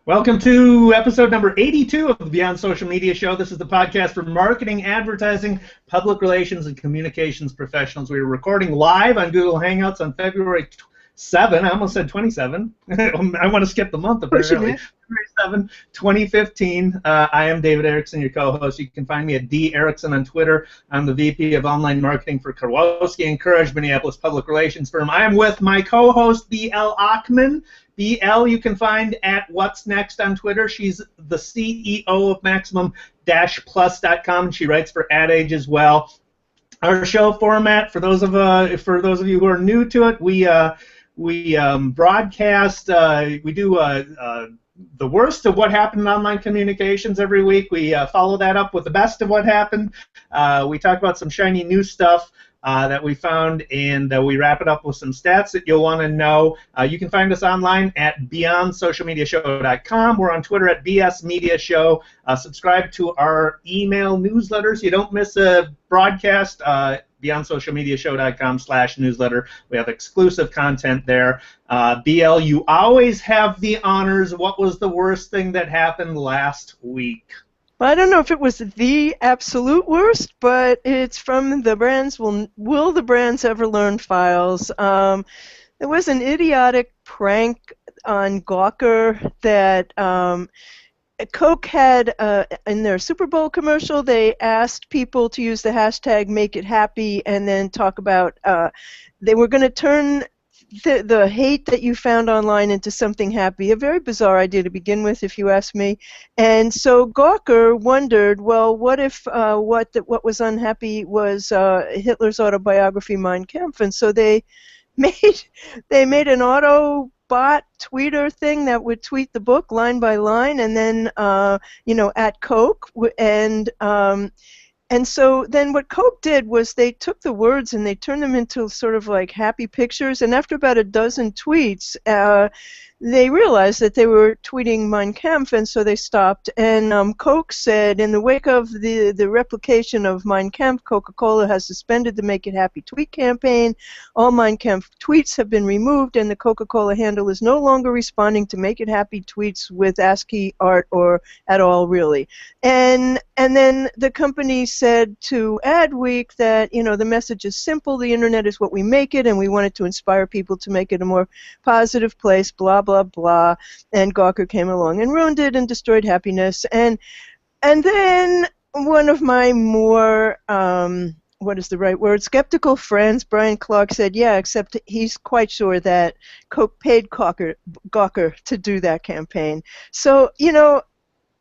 Welcome to episode number 82 of the Beyond Social Media Show. This is the podcast for marketing, advertising, public relations, and communications professionals. We are recording live on Google Hangouts on February 7. I almost said 27. I want to skip the month, apparently. February 7, 2015. I am David Erickson, your co-host. You can find me at D. Erickson on Twitter. I'm the VP of Online Marketing for Kowalski & Courage, Minneapolis public relations firm. I am with my co-host, B.L. Achman. BL you can find at What's Next on Twitter. She's the CEO of Maximum-Plus.com, and she writes for Ad Age as well. Our show format, for those of you who are new to it, we broadcast. We do the worst of what happened in online communications every week. We follow that up with the best of what happened. We talk about some shiny new stuff that we found, and we wrap it up with some stats that you'll want to know. You can find us online at BeyondSocialMediaShow.com. We're on Twitter at BSMediaShow. Subscribe to our email newsletter so you don't miss a broadcast. BeyondSocialMediaShow.com/newsletter. We have exclusive content there. BL, you always have the honors. What was the worst thing that happened last week? Well, I don't know if it was the absolute worst, but it's from the brands. Will the brands ever learn files? There was an idiotic prank on Gawker that Coke had in their Super Bowl commercial. They asked people to use the hashtag #MakeItHappy and then talk about they were going to turn the hate that you found online into something happy. A very bizarre idea to begin with, if you ask me. And so Gawker wondered, well, what if what was unhappy was Hitler's autobiography, Mein Kampf? And so they made an auto bot tweeter thing that would tweet the book line by line, and then at Coke and so then what Coke did was they took the words and they turned them into sort of like happy pictures, and after about a dozen tweets, they realized that they were tweeting Mein Kampf, and so they stopped. And Coke said, in the wake of the replication of Mein Kampf, Coca-Cola has suspended the Make It Happy tweet campaign. All Mein Kampf tweets have been removed, and the Coca-Cola handle is no longer responding to Make It Happy tweets with ASCII art or at all, really. And then the company said to Adweek that, the message is simple, the internet is what we make it, and we wanted to inspire people to make it a more positive place, blah, blah, blah. And Gawker came along and ruined it and destroyed happiness. And then one of my more, what is the right word, skeptical friends, Brian Clark, said, yeah, except he's quite sure that Coke paid Gawker to do that campaign. So,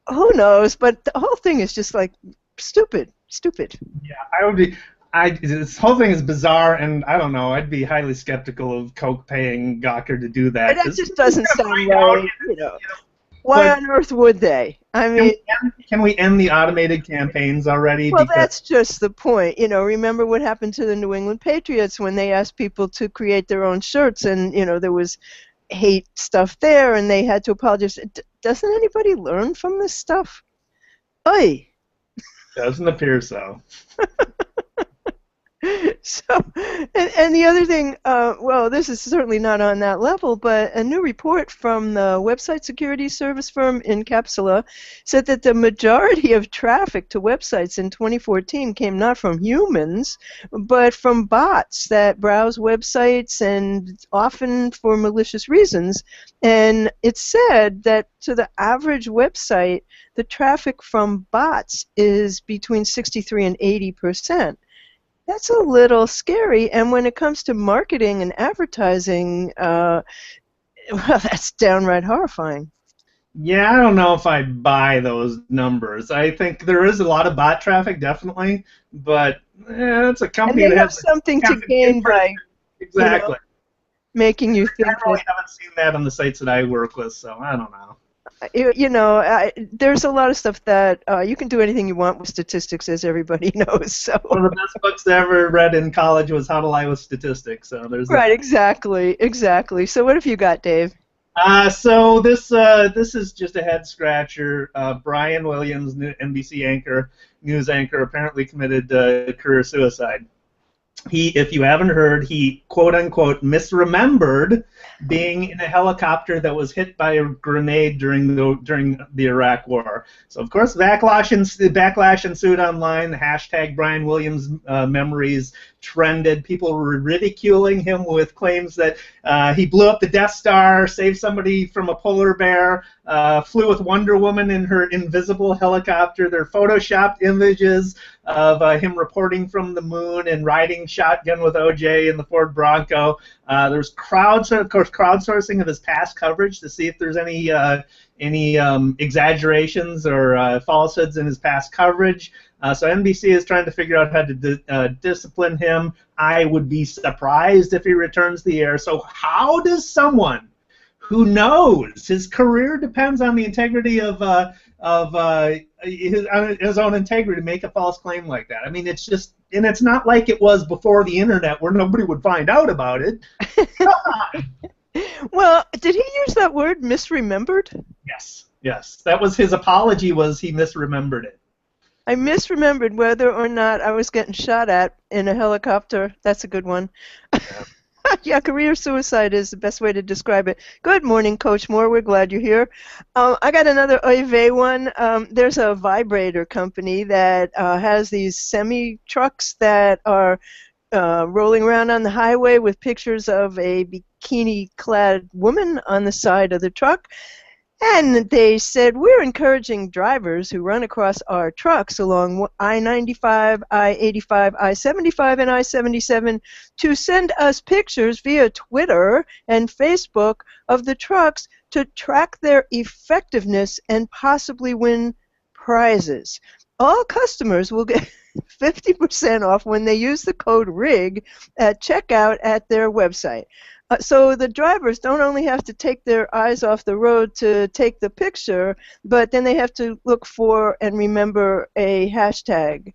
who knows, but the whole thing is just like stupid. Yeah, I would be. This whole thing is bizarre, and I don't know. I'd be highly skeptical of Coke paying Gawker to do that. But that just doesn't sound right. Why on earth would they? I mean, can we end the automated campaigns already? Well, that's just the point. Remember what happened to the New England Patriots when they asked people to create their own shirts, and there was hate stuff there, and they had to apologize. Doesn't anybody learn from this stuff? Oy. Doesn't appear so. So, and the other thing, well, this is certainly not on that level, but a new report from the website security service firm Incapsula said that the majority of traffic to websites in 2014 came not from humans, but from bots that browse websites, and often for malicious reasons. And it said that to the average website, the traffic from bots is between 63 and 80%. That's a little scary, and when it comes to marketing and advertising, well, that's downright horrifying. Yeah, I don't know if I buy those numbers. I think there is a lot of bot traffic, definitely, but it's a company and they that have has something to gain by exactly making you think. I really haven't seen that on the sites that I work with, so I don't know. There's a lot of stuff that you can do anything you want with statistics, as everybody knows. So one of the best books I ever read in college was How to Lie with Statistics. So there's right, that. exactly. So what have you got, Dave? So this is just a head scratcher. Brian Williams, NBC anchor, news anchor, apparently committed career suicide. if you haven't heard, he quote-unquote misremembered being in a helicopter that was hit by a grenade during the Iraq War. So of course, backlash ensued online. The hashtag Brian Williams memories trended. People were ridiculing him with claims that he blew up the Death Star, saved somebody from a polar bear, flew with Wonder Woman in her invisible helicopter. There are photoshopped images of him reporting from the moon and riding shotgun with OJ in the Ford Bronco. There's crowdsourcing of his past coverage to see if there's any exaggerations or falsehoods in his past coverage. So NBC is trying to figure out how to discipline him. I would be surprised if he returns the air. So how does someone who knows his career depends on the integrity of his own integrity make a false claim like that? I mean, it's just, and it's not like it was before the internet where nobody would find out about it. Well, did he use that word, misremembered? Yes. That was his apology, was he misremembered it. I misremembered whether or not I was getting shot at in a helicopter. That's a good one. Yeah. Yeah, career suicide is the best way to describe it. Good morning, Coach Moore. We're glad you're here. I got another oy vey one. There's a Vibrator company that has these semi-trucks that are rolling around on the highway with pictures of a bikini-clad woman on the side of the truck. And they said, we're encouraging drivers who run across our trucks along I-95, I-85, I-75, and I-77 to send us pictures via Twitter and Facebook of the trucks to track their effectiveness and possibly win prizes. All customers will get 50% off when they use the code RIG at checkout at their website. So the drivers don't only have to take their eyes off the road to take the picture, but then they have to look for and remember a hashtag.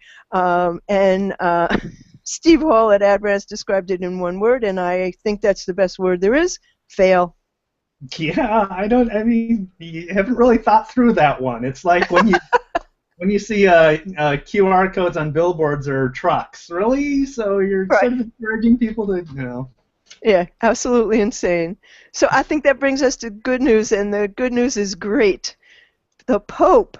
Steve Hall at AdRants described it in one word, and I think that's the best word there is: fail. Yeah, I mean, you haven't really thought through that one. It's like when you when you see QR codes on billboards or trucks. Really? So you're sort of encouraging people to, you know. Yeah, absolutely insane. So I think that brings us to good news, and the good news is great. The Pope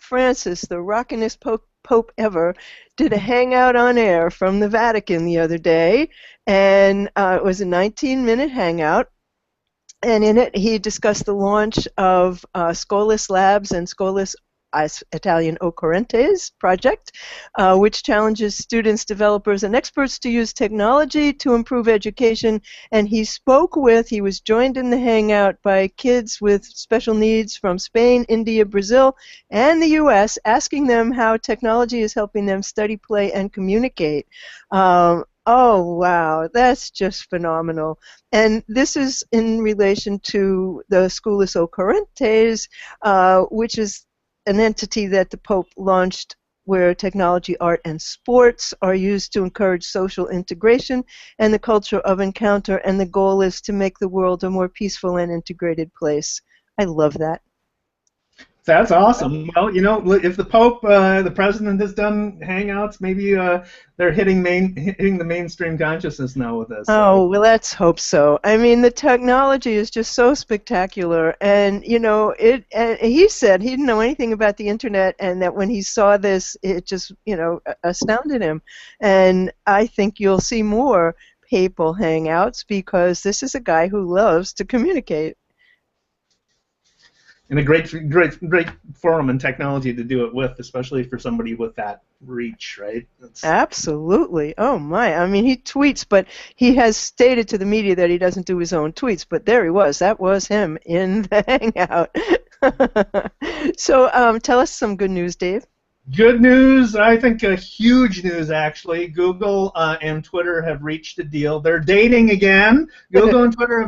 Francis, the rockinest Pope ever, did a hangout on air from the Vatican the other day, and it was a 19-minute hangout, and in it he discussed the launch of Scholus Labs and Scholus Italian Occorrentes project, which challenges students, developers, and experts to use technology to improve education. And he was joined in the hangout by kids with special needs from Spain, India, Brazil, and the U.S., asking them how technology is helping them study, play, and communicate. Oh, wow, that's just phenomenal. And this is in relation to the Scholus Occorentes, which is an entity that the Pope launched where technology, art, and sports are used to encourage social integration and the culture of encounter, and the goal is to make the world a more peaceful and integrated place. I love that. That's awesome. Well, you know, if the Pope, the President has done hangouts, maybe they're hitting the mainstream consciousness now with this. Oh, well, let's hope so. I mean, the technology is just so spectacular, and you know, he said he didn't know anything about the internet, and that when he saw this, it just, you know, astounded him. And I think you'll see more papal hangouts because this is a guy who loves to communicate. And a great forum and technology to do it with, especially for somebody with that reach, right? Absolutely. Oh my! I mean, he tweets, but he has stated to the media that he doesn't do his own tweets. But there he was. That was him in the hangout. So, tell us some good news, Dave. Good news, I think huge news actually. Google and Twitter have reached a deal. They're dating again. Google and Twitter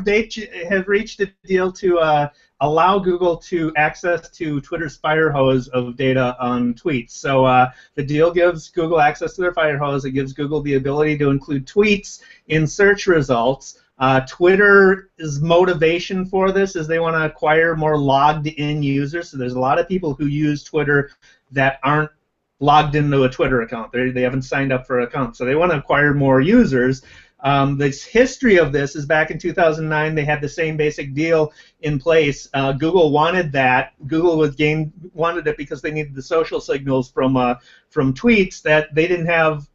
have reached a deal to allow Google to access to Twitter's fire hose of data on tweets. So the deal gives Google access to their fire hose. It gives Google the ability to include tweets in search results. Twitter's motivation for this is they want to acquire more logged-in users. So there's a lot of people who use Twitter that aren't logged into a Twitter account. They haven't signed up for an account, so they want to acquire more users. The history of this is back in 2009. They had the same basic deal in place. Google wanted that. Google wanted it because they needed the social signals from tweets that they didn't have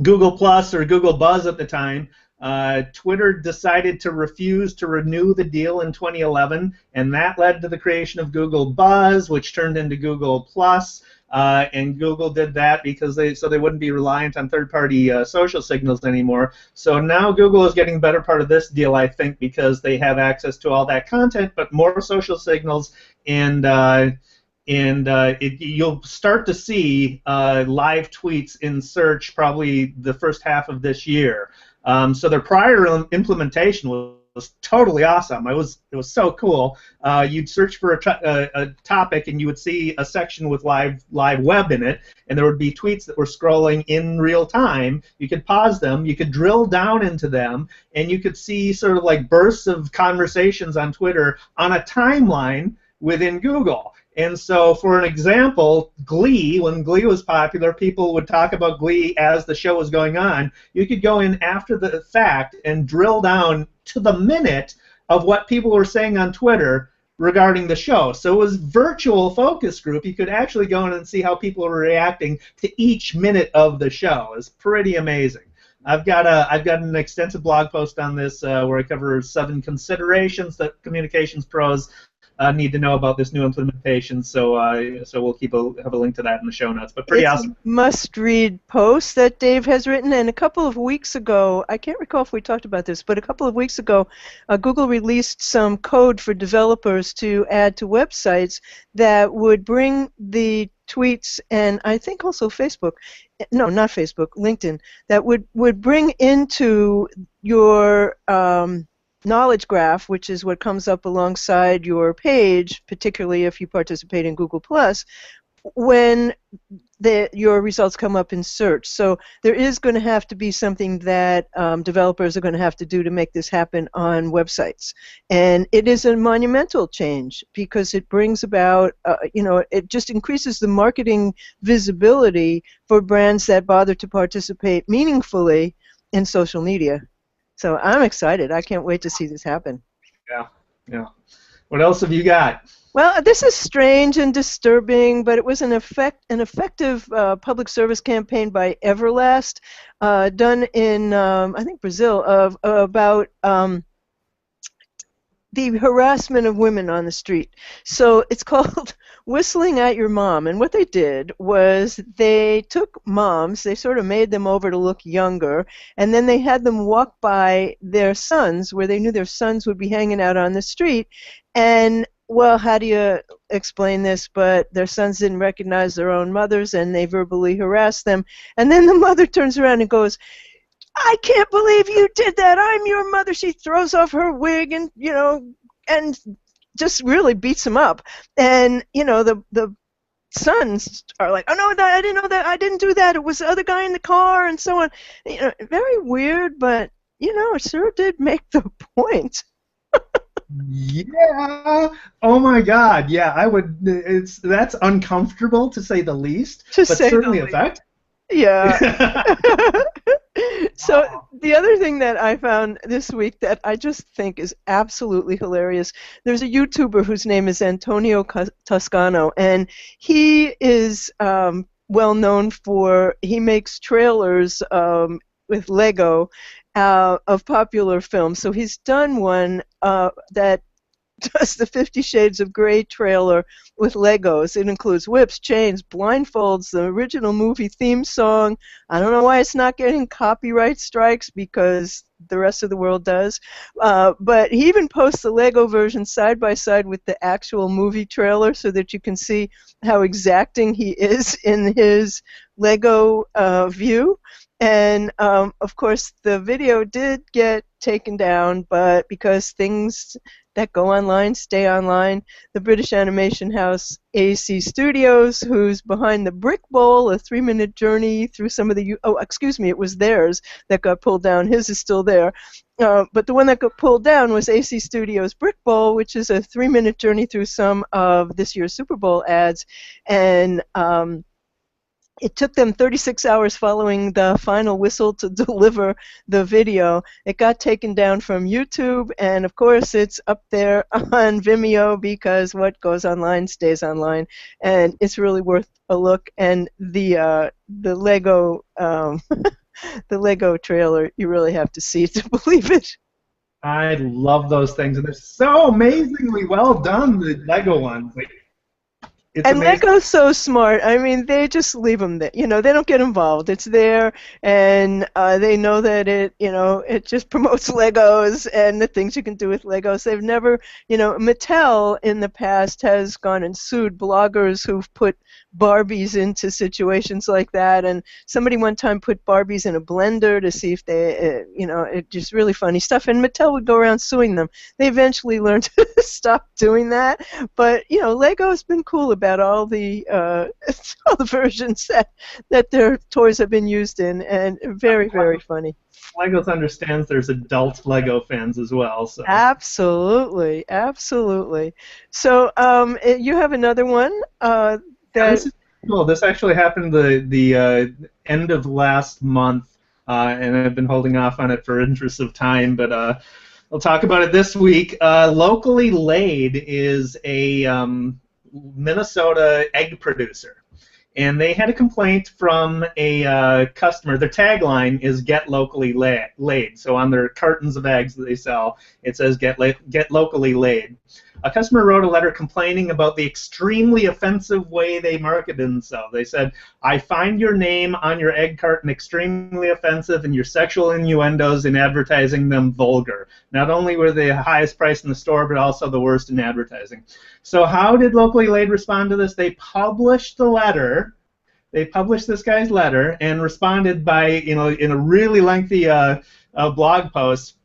Google Plus or Google Buzz at the time. Twitter decided to refuse to renew the deal in 2011, and that led to the creation of Google Buzz, which turned into Google Plus. And Google did that because they wouldn't be reliant on third-party social signals anymore. So now Google is getting the better part of this deal, I think, because they have access to all that content, but more social signals, and you'll start to see live tweets in search probably the first half of this year. So their prior implementation was totally awesome. It was so cool. You'd search for a topic and you would see a section with live web in it, and there would be tweets that were scrolling in real time. You could pause them, you could drill down into them, and you could see sort of like bursts of conversations on Twitter on a timeline within Google. And so, for an example, Glee, when Glee was popular, people would talk about Glee as the show was going on. You could go in after the fact and drill down to the minute of what people were saying on Twitter regarding the show. So it was virtual focus group. You could actually go in and see how people were reacting to each minute of the show. It's pretty amazing. I've got an extensive blog post on this where I cover 7 considerations that communications pros need to know about this new implementation, so we'll have a link to that in the show notes. But pretty awesome. It's a must-read post that Dave has written, and a couple of weeks ago, I can't recall if we talked about this, but a couple of weeks ago, Google released some code for developers to add to websites that would bring the tweets, and I think also Facebook, no, not Facebook, LinkedIn, that would bring into your knowledge graph, which is what comes up alongside your page, particularly if you participate in Google+, when your results come up in search. So there is going to have to be something that developers are going to have to do to make this happen on websites. And it is a monumental change because it brings about, it just increases the marketing visibility for brands that bother to participate meaningfully in social media. So I'm excited. I can't wait to see this happen. Yeah. What else have you got? Well, this is strange and disturbing, but it was an effective public service campaign by Everlast, done in I think Brazil, about the harassment of women on the street. So it's called Whistling at Your Mom, and what they did was they took moms, they sort of made them over to look younger, and then they had them walk by their sons where they knew their sons would be hanging out on the street, and well, how do you explain this, but their sons didn't recognize their own mothers and they verbally harassed them, and then the mother turns around and goes, "I can't believe you did that. I'm your mother." She throws off her wig and, and just really beats him up. And, the sons are like, "Oh, no, I didn't know that. I didn't do that. It was the other guy in the car," and so on. Very weird, but, it sure did make the point. Yeah. Oh my God. Yeah, I would. That's uncomfortable to say the least, but certainly effective. Yeah. So the other thing that I found this week that I just think is absolutely hilarious, there's a YouTuber whose name is Antonio Toscano, and he is well known for, he makes trailers with Lego of popular films. So he's done one that does the 50 Shades of Grey trailer with Legos. It includes whips, chains, blindfolds, the original movie theme song. I don't know why it's not getting copyright strikes because the rest of the world does. But he even posts the Lego version side by side with the actual movie trailer so that you can see how exacting he is in his Lego view. And, of course, the video did get taken down, but because things that go online stay online, the British animation house AC Studios, who's behind the Brick Bowl, a 3-minute journey through some of the... Oh, excuse me, it was theirs that got pulled down. His is still there. But the one that got pulled down was AC Studios' Brick Bowl, which is a 3-minute journey through some of this year's Super Bowl ads. And It took them 36 hours following the final whistle to deliver the video. It got taken down from YouTube, and of course it's up there on Vimeo because what goes online stays online, and it's really worth a look. And the Lego the Lego trailer, you really have to see it to believe it. I love those things, and they're so amazingly well done. The Lego ones, like, it's And amazing. Lego's so smart. I mean, they just leave them there. You know, they don't get involved. It's there, and they know that it just promotes Legos and the things you can do with Legos. They've never, Mattel in the past has gone and sued bloggers who've put Barbies into situations like that. And somebody one time put Barbies in a blender to see if they, it just really funny stuff. And Mattel would go around suing them. They eventually learned to stop doing that. But Lego's been cool about all the all the versions that their toys have been used in, and very, very funny. Legos understands there's adult Lego fans as well. So Absolutely, absolutely. So you have another one yeah, that. this is cool. This actually happened the end of last month, and I've been holding off on it for interest of time, but I'll talk about it this week. Locally Laid is a Minnesota egg producer, and they had a complaint from a customer. Their tagline is "Get locally laid." So on their cartons of eggs that they sell, it says "Get locally laid." A customer wrote a letter complaining about the extremely offensive way they marketed themselves. They said, "I find your name on your egg carton extremely offensive, and your sexual innuendos in advertising them vulgar. Not only were they the highest price in the store, but also the worst in advertising." So how did Locally Laid respond to this? They published the letter. They published this guy's letter and responded by, in a really lengthy blog post.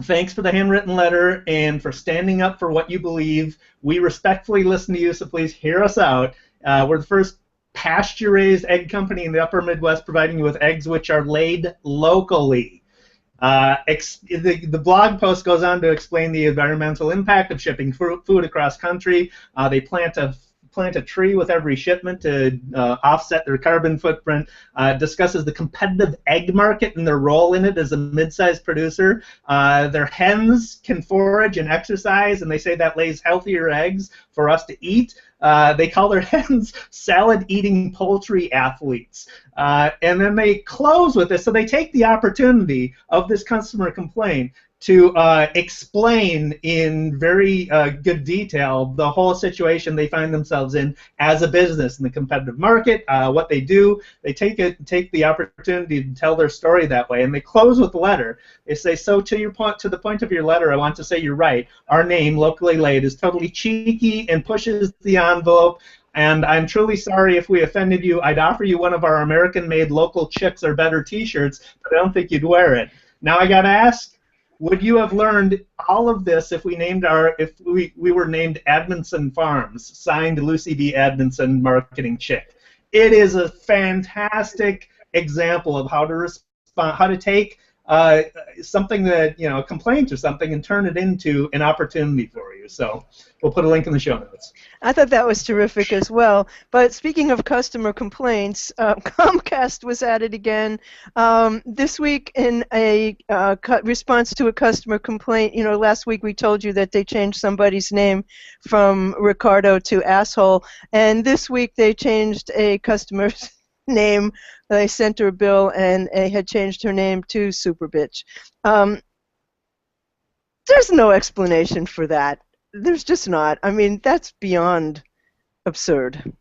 "Thanks for the handwritten letter and for standing up for what you believe. We respectfully listen to you, so please hear us out. We're the first pasture-raised egg company in the upper Midwest providing you with eggs which are laid locally." The blog post goes on to explain the environmental impact of shipping food across country. They plant a tree with every shipment to offset their carbon footprint. Discusses the competitive egg market and their role in it as a mid-sized producer. Their hens can forage and exercise, and they say that lays healthier eggs for us to eat. They call their hens salad-eating poultry athletes. And then they close with this. So they take the opportunity of this customer complaint to explain in very good detail the whole situation they find themselves in as a business in the competitive market, what they do. They take the opportunity to tell their story that way, and they close with a letter. They say, "So to the point of your letter, I want to say you're right. Our name, Locally Laid, is totally cheeky and pushes the envelope. And I'm truly sorry if we offended you. I'd offer you one of our American-made local chicks or better T-shirts, but I don't think you'd wear it. Now I gotta ask, would you have learned all of this if we were named Admonson Farms, signed Lucy B. Admonson, marketing chick?" It is a fantastic example of how to respond, how to take something that, a complaint or something, and turn it into an opportunity for you. So we'll put a link in the show notes. I thought that was terrific as well. But speaking of customer complaints, Comcast was at it again this week in a response to a customer complaint. Last week we told you that they changed somebody's name from Ricardo to asshole, and this week they changed a customer's name. They sent her a bill, and they had changed her name to Super Bitch. There's no explanation for that. There's just not. I mean, that's beyond absurd.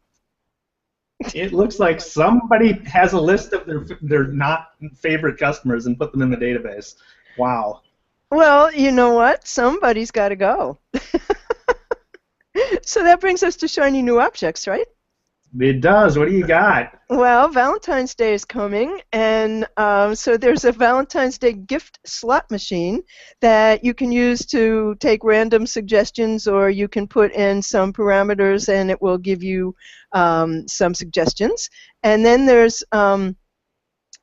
It looks like somebody has a list of their not favorite customers and put them in the database. Wow. Well, you know what? Somebody's got to go. So that brings us to shiny new objects, right? It does. What do you got? Well, Valentine's Day is coming, and so there's a Valentine's Day gift slot machine that you can use to take random suggestions, or you can put in some parameters and it will give you some suggestions. And then there's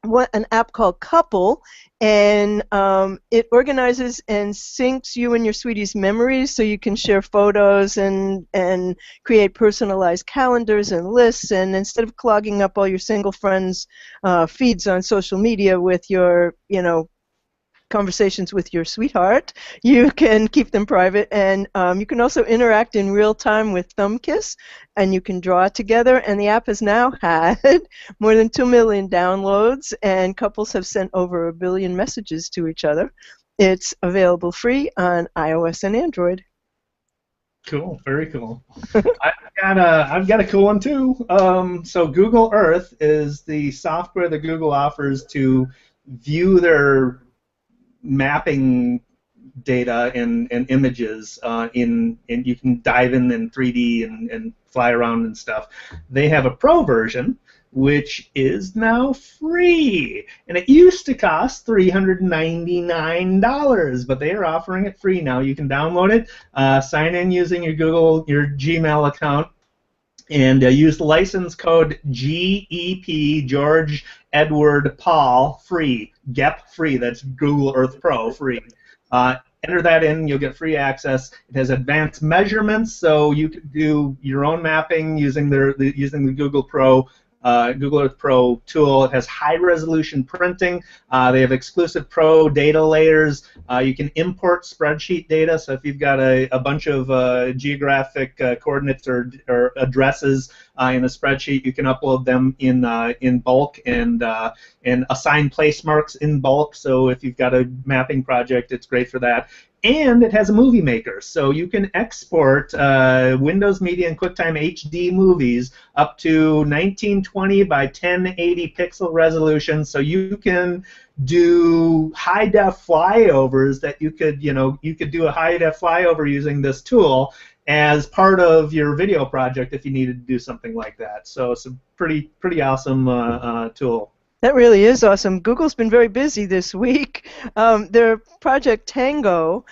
an app called Couple, and it organizes and syncs you and your sweetie's memories so you can share photos and create personalized calendars and lists. And instead of clogging up all your single friends' feeds on social media with your, conversations with your sweetheart, you can keep them private, and you can also interact in real time with Thumbkiss, and you can draw together. And the app has now had more than 2 million downloads, and couples have sent over 1 billion messages to each other. It's available free on iOS and Android. Cool, very cool. I've got a cool one too. So Google Earth is the software that Google offers to view their mapping data and images and you can dive in 3D and fly around and stuff. They have a pro version which is now free, and it used to cost $399, but they are offering it free now. You can download it, sign in using your Gmail account, and use the license code GEP George Edward Paul free, GEP free. That's Google Earth Pro free. Enter that in, you'll get free access. It has advanced measurements, so you can do your own mapping using the Google Earth Pro tool. It has high-resolution printing. They have exclusive Pro data layers. You can import spreadsheet data, so if you've got a bunch of geographic coordinates or addresses in a spreadsheet, you can upload them in bulk and assign place marks in bulk. So if you've got a mapping project, it's great for that. And it has a movie maker, so you can export Windows Media and QuickTime HD movies up to 1920 by 1080 pixel resolution. So you can do high-def flyovers that you could do a high-def flyover using this tool as part of your video project if you needed to do something like that. So it's a pretty awesome tool. That really is awesome. Google's been very busy this week. Their Project Tango,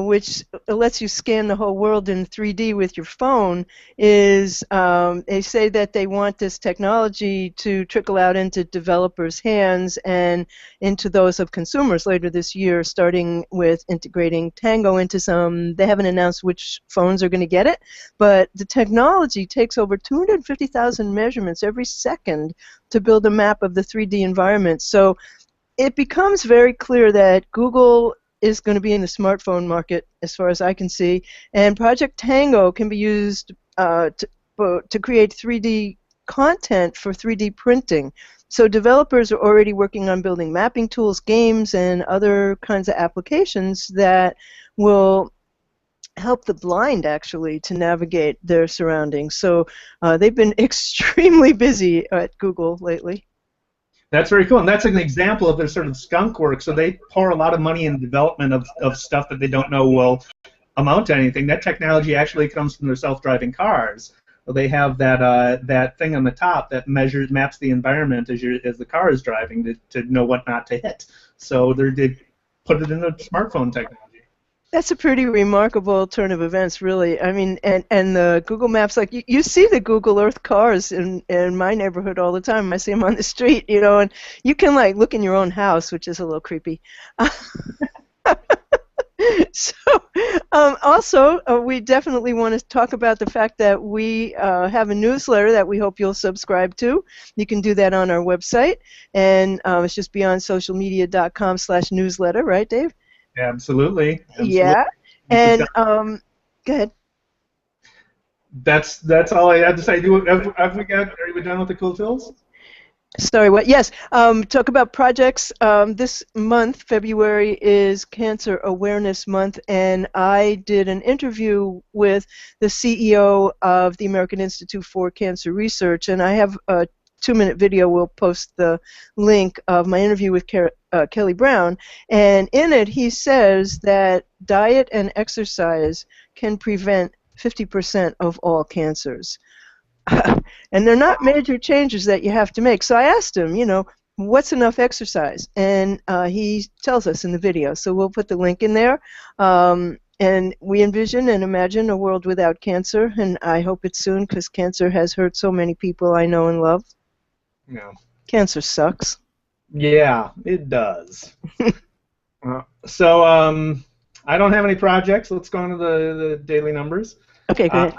which lets you scan the whole world in 3D with your phone, is they say that they want this technology to trickle out into developers' hands and into those of consumers later this year, starting with integrating Tango into some. They haven't announced which phones are going to get it, but the technology takes over 250,000 measurements every second to build a map of the 3D environment. So it becomes very clear that Google is going to be in the smartphone market, as far as I can see, and Project Tango can be used to create 3D content for 3D printing. So developers are already working on building mapping tools, games, and other kinds of applications that will help the blind actually to navigate their surroundings. So they've been extremely busy at Google lately. That's very cool, and that's an example of their sort of skunk work. So they pour a lot of money in development of stuff that they don't know will amount to anything. That technology actually comes from their self-driving cars. So they have that thing on the top that maps the environment as the car is driving to know what not to hit. So they put it in a smartphone technology. That's a pretty remarkable turn of events, really. I mean, and the Google Maps, like you see the Google Earth cars in my neighborhood all the time. I see them on the street, and you can like look in your own house, which is a little creepy. So, also, we definitely want to talk about the fact that we have a newsletter that we hope you'll subscribe to. You can do that on our website, and it's just beyondSocialMedia.com/newsletter, right, Dave? Absolutely. Yeah, and go ahead. That's all I had to say. Are we done with the cool tools? Sorry, what? Yes. Talk about projects. This month, February, is Cancer Awareness Month, and I did an interview with the CEO of the American Institute for Cancer Research, and I have a 2-minute video. We'll post the link of my interview with Kelly Brown, and in it he says that diet and exercise can prevent 50% of all cancers. And they're not major changes that you have to make. So I asked him, what's enough exercise? And he tells us in the video. So we'll put the link in there. And we envision and imagine a world without cancer, and I hope it's soon because cancer has hurt so many people I know and love. Yeah. Cancer sucks. Yeah, it does. So I don't have any projects. Let's go into the daily numbers. Okay, go Uh, ahead.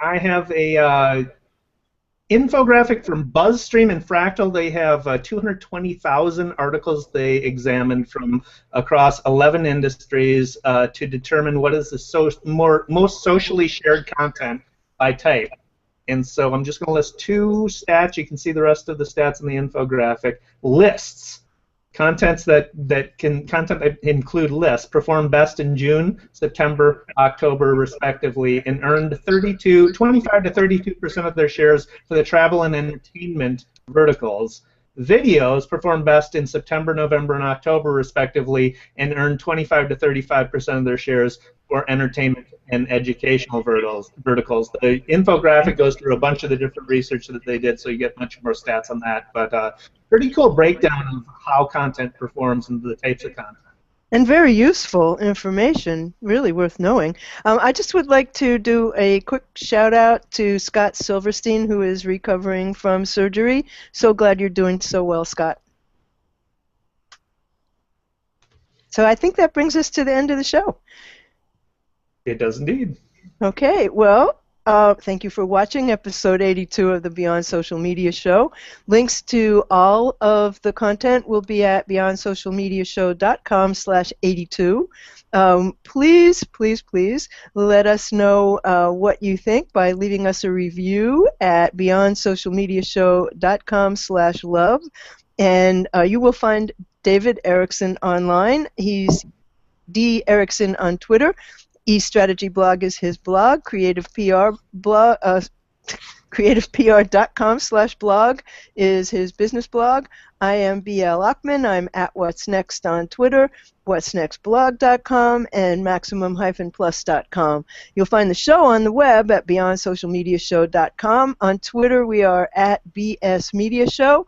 I have a infographic from BuzzStream and Fractal. They have 220,000 articles they examined from across 11 industries to determine what is the most socially shared content by type. And so I'm just going to list two stats. You can see the rest of the stats in the infographic. Lists. Content that include lists performed best in June, September, October, respectively, and earned 25 to 32% of their shares for the travel and entertainment verticals. Videos performed best in September, November, and October, respectively, and earned 25 to 35% of their shares for entertainment and educational verticals. The infographic goes through a bunch of the different research that they did, so you get much more stats on that. But pretty cool breakdown of how content performs and the types of content. And very useful information, really worth knowing. I just would like to do a quick shout out to Scott Silverstein, who is recovering from surgery. So glad you're doing so well, Scott. So I think that brings us to the end of the show. It does indeed. Okay, well, thank you for watching episode 82 of the Beyond Social Media Show. Links to all of the content will be at beyondsocialmediashow.com/82. Please, please, please let us know what you think by leaving us a review at beyondsocialmediashow.com/love. And you will find David Erickson online. He's D. Erickson on Twitter. eStrategy Blog is his blog. Creative PR blog, creativepr.com/blog is his business blog. I am BL Achman. I'm at What's Next on Twitter, what'snextblog.com, and maximum-plus.com. You'll find the show on the web at beyondsocialmediashow.com. On Twitter, we are at BS Media Show,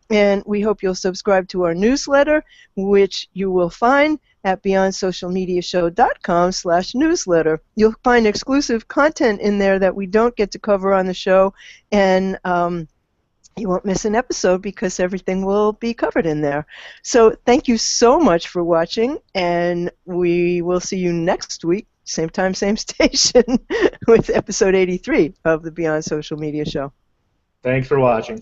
and we hope you'll subscribe to our newsletter, which you will find at beyondsocialmediashow.com/newsletter. You'll find exclusive content in there that we don't get to cover on the show, and you won't miss an episode because everything will be covered in there. So thank you so much for watching, and we will see you next week, same time, same station, with episode 83 of the Beyond Social Media Show. Thanks for watching.